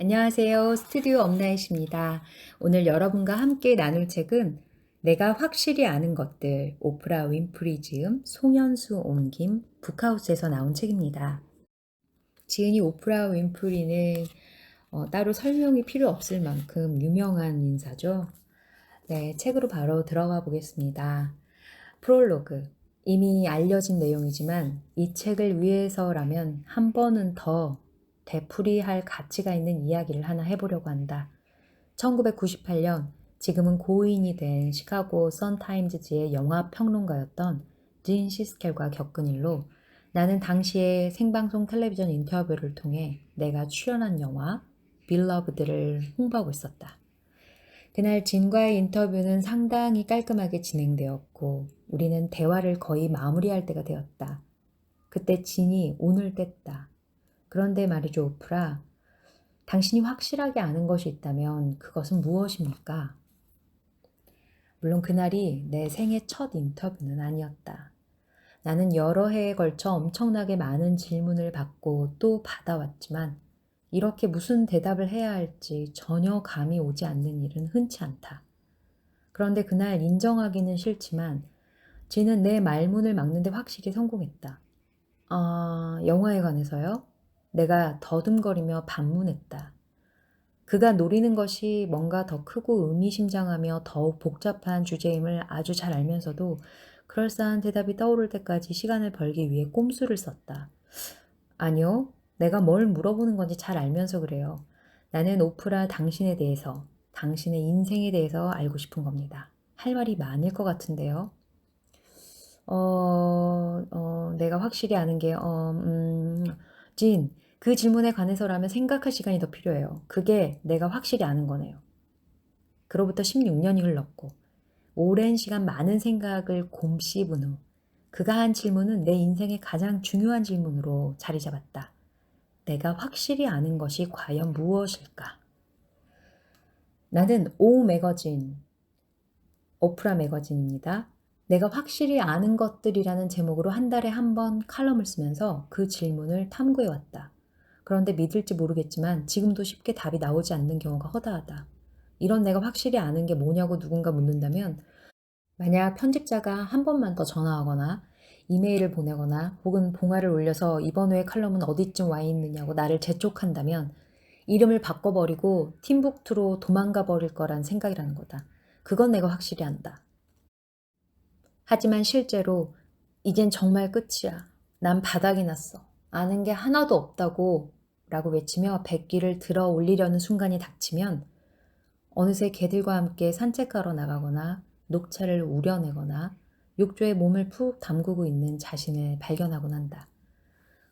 안녕하세요. 스튜디오 엄나잇입니다. 오늘 여러분과 함께 나눌 책은 내가 확실히 아는 것들, 오프라 윈프리 지음, 송현수 옮김, 북하우스에서 나온 책입니다. 지은이 오프라 윈프리는 따로 설명이 필요 없을 만큼 유명한 인사죠. 네, 책으로 바로 들어가 보겠습니다. 프롤로그. 이미 알려진 내용이지만 이 책을 위해서라면 한 번은 더 되풀이할 가치가 있는 이야기를 하나 해보려고 한다. 1998년 지금은 고인이 된 시카고 선타임즈지의 영화 평론가였던 진 시스켈과 겪은 일로 나는 당시에 생방송 텔레비전 인터뷰를 통해 내가 출연한 영화 빌러브드를 홍보하고 있었다. 그날 진과의 인터뷰는 상당히 깔끔하게 진행되었고 우리는 대화를 거의 마무리할 때가 되었다. 그때 진이 오늘 뗐다. 그런데 말이죠, 오프라. 당신이 확실하게 아는 것이 있다면 그것은 무엇입니까? 물론 그날이 내 생애 첫 인터뷰는 아니었다. 나는 여러 해에 걸쳐 엄청나게 많은 질문을 받고 또 받아왔지만 이렇게 무슨 대답을 해야 할지 전혀 감이 오지 않는 일은 흔치 않다. 그런데 그날 인정하기는 싫지만 지는 내 말문을 막는데 확실히 성공했다. 영화에 관해서요? 내가 더듬거리며 반문했다. 그가 노리는 것이 뭔가 더 크고 의미심장하며 더욱 복잡한 주제임을 아주 잘 알면서도 그럴싸한 대답이 떠오를 때까지 시간을 벌기 위해 꼼수를 썼다. 아니요, 내가 뭘 물어보는 건지 잘 알면서 그래요. 나는 오프라 당신에 대해서, 당신의 인생에 대해서 알고 싶은 겁니다. 할 말이 많을 것 같은데요. 내가 확실히 아는 게, 진, 그 질문에 관해서라면 생각할 시간이 더 필요해요. 그게 내가 확실히 아는 거네요. 그로부터 16년이 흘렀고, 오랜 시간 많은 생각을 곰씹은 후, 그가 한 질문은 내 인생의 가장 중요한 질문으로 자리 잡았다. 내가 확실히 아는 것이 과연 무엇일까? 나는 오 매거진, 오프라 매거진입니다. 내가 확실히 아는 것들이라는 제목으로 한 달에 한 번 칼럼을 쓰면서 그 질문을 탐구해왔다. 그런데 믿을지 모르겠지만 지금도 쉽게 답이 나오지 않는 경우가 허다하다. 이런 내가 확실히 아는 게 뭐냐고 누군가 묻는다면 만약 편집자가 한 번만 더 전화하거나 이메일을 보내거나 혹은 봉화를 올려서 이번 회의 칼럼은 어디쯤 와 있느냐고 나를 재촉한다면 이름을 바꿔버리고 팀북투로 도망가 버릴 거란 생각이라는 거다. 그건 내가 확실히 안다. 하지만 실제로 이젠 정말 끝이야. 난 바닥이 났어. 아는 게 하나도 없다고 라고 외치며 백기를 들어 올리려는 순간이 닥치면 어느새 개들과 함께 산책하러 나가거나 녹차를 우려내거나 욕조에 몸을 푹 담그고 있는 자신을 발견하곤 한다.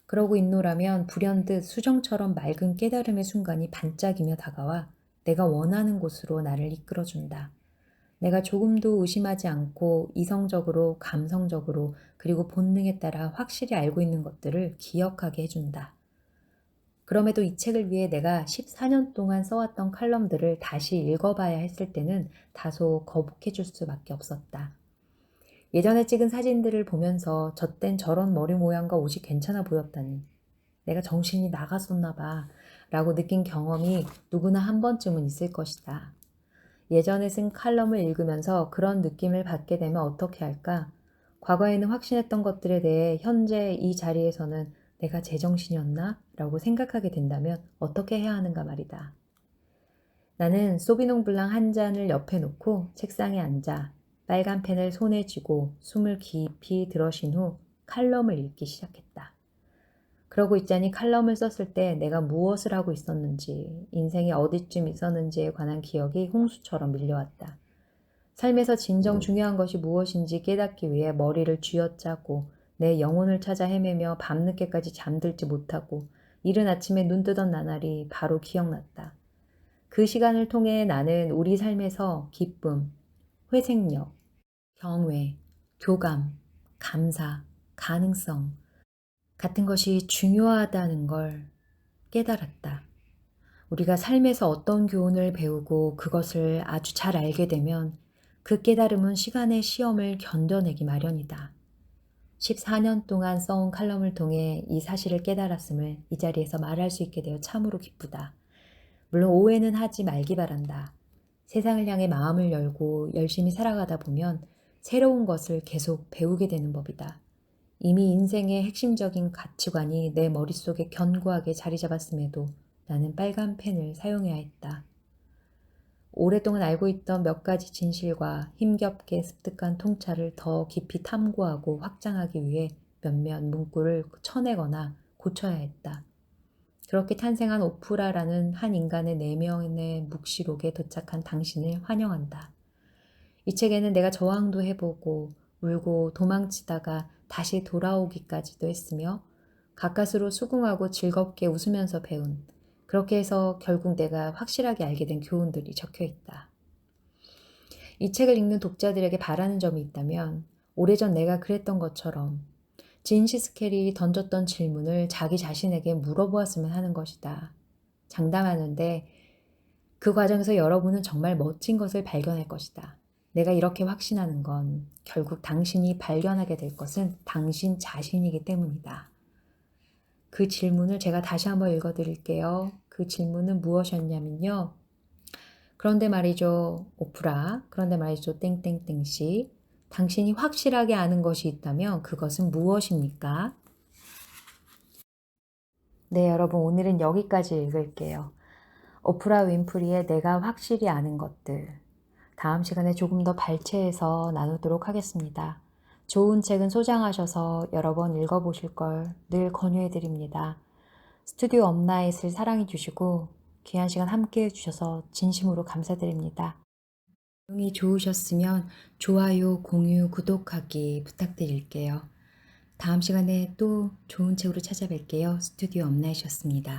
그러고 있노라면 불현듯 수정처럼 맑은 깨달음의 순간이 반짝이며 다가와 내가 원하는 곳으로 나를 이끌어준다. 내가 조금도 의심하지 않고 이성적으로, 감성적으로, 그리고 본능에 따라 확실히 알고 있는 것들을 기억하게 해준다. 그럼에도 이 책을 위해 내가 14년 동안 써왔던 칼럼들을 다시 읽어봐야 했을 때는 다소 거북해질 수밖에 없었다. 예전에 찍은 사진들을 보면서 저땐 저런 머리 모양과 옷이 괜찮아 보였다니. 내가 정신이 나갔었나 봐 라고 느낀 경험이 누구나 한 번쯤은 있을 것이다. 예전에 쓴 칼럼을 읽으면서 그런 느낌을 받게 되면 어떻게 할까? 과거에는 확신했던 것들에 대해 현재 이 자리에서는 내가 제정신이었나? 라고 생각하게 된다면 어떻게 해야 하는가 말이다. 나는 소비농 블랑 한 잔을 옆에 놓고 책상에 앉아 빨간 펜을 손에 쥐고 숨을 깊이 들어쉰 후 칼럼을 읽기 시작했다. 그러고 있자니 칼럼을 썼을 때 내가 무엇을 하고 있었는지, 인생이 어디쯤 있었는지에 관한 기억이 홍수처럼 밀려왔다. 삶에서 진정 중요한 것이 무엇인지 깨닫기 위해 머리를 쥐어짜고 내 영혼을 찾아 헤매며 밤늦게까지 잠들지 못하고 이른 아침에 눈 뜨던 나날이 바로 기억났다. 그 시간을 통해 나는 우리 삶에서 기쁨, 회생력, 경외, 교감, 감사, 가능성 같은 것이 중요하다는 걸 깨달았다. 우리가 삶에서 어떤 교훈을 배우고 그것을 아주 잘 알게 되면 그 깨달음은 시간의 시험을 견뎌내기 마련이다. 14년 동안 써온 칼럼을 통해 이 사실을 깨달았음을 이 자리에서 말할 수 있게 되어 참으로 기쁘다. 물론 오해는 하지 말기 바란다. 세상을 향해 마음을 열고 열심히 살아가다 보면 새로운 것을 계속 배우게 되는 법이다. 이미 인생의 핵심적인 가치관이 내 머릿속에 견고하게 자리 잡았음에도 나는 빨간 펜을 사용해야 했다. 오랫동안 알고 있던 몇 가지 진실과 힘겹게 습득한 통찰을 더 깊이 탐구하고 확장하기 위해 몇몇 문구를 쳐내거나 고쳐야 했다. 그렇게 탄생한 오프라라는 한 인간의 내면의 묵시록에 도착한 당신을 환영한다. 이 책에는 내가 저항도 해보고 울고 도망치다가 다시 돌아오기까지도 했으며 가까스로 수긍하고 즐겁게 웃으면서 배운, 그렇게 해서 결국 내가 확실하게 알게 된 교훈들이 적혀 있다. 이 책을 읽는 독자들에게 바라는 점이 있다면 오래전 내가 그랬던 것처럼 진시 스켈이 던졌던 질문을 자기 자신에게 물어보았으면 하는 것이다. 장담하는데 그 과정에서 여러분은 정말 멋진 것을 발견할 것이다. 내가 이렇게 확신하는 건 결국 당신이 발견하게 될 것은 당신 자신이기 때문이다. 그 질문을 제가 다시 한번 읽어드릴게요. 그 질문은 무엇이었냐면요. 그런데 말이죠, 오프라. 그런데 말이죠, 땡땡땡씨. 당신이 확실하게 아는 것이 있다면 그것은 무엇입니까? 네, 여러분, 오늘은 여기까지 읽을게요. 오프라 윈프리의 내가 확실히 아는 것들. 다음 시간에 조금 더 발췌해서 나누도록 하겠습니다. 좋은 책은 소장하셔서 여러 번 읽어보실 걸 늘 권유해드립니다. 스튜디오 업나잇을 사랑해 주시고 귀한 시간 함께 해주셔서 진심으로 감사드립니다. 내용이 좋으셨으면 좋아요, 공유, 구독하기 부탁드릴게요. 다음 시간에 또 좋은 책으로 찾아뵐게요. 스튜디오 업나잇이었습니다.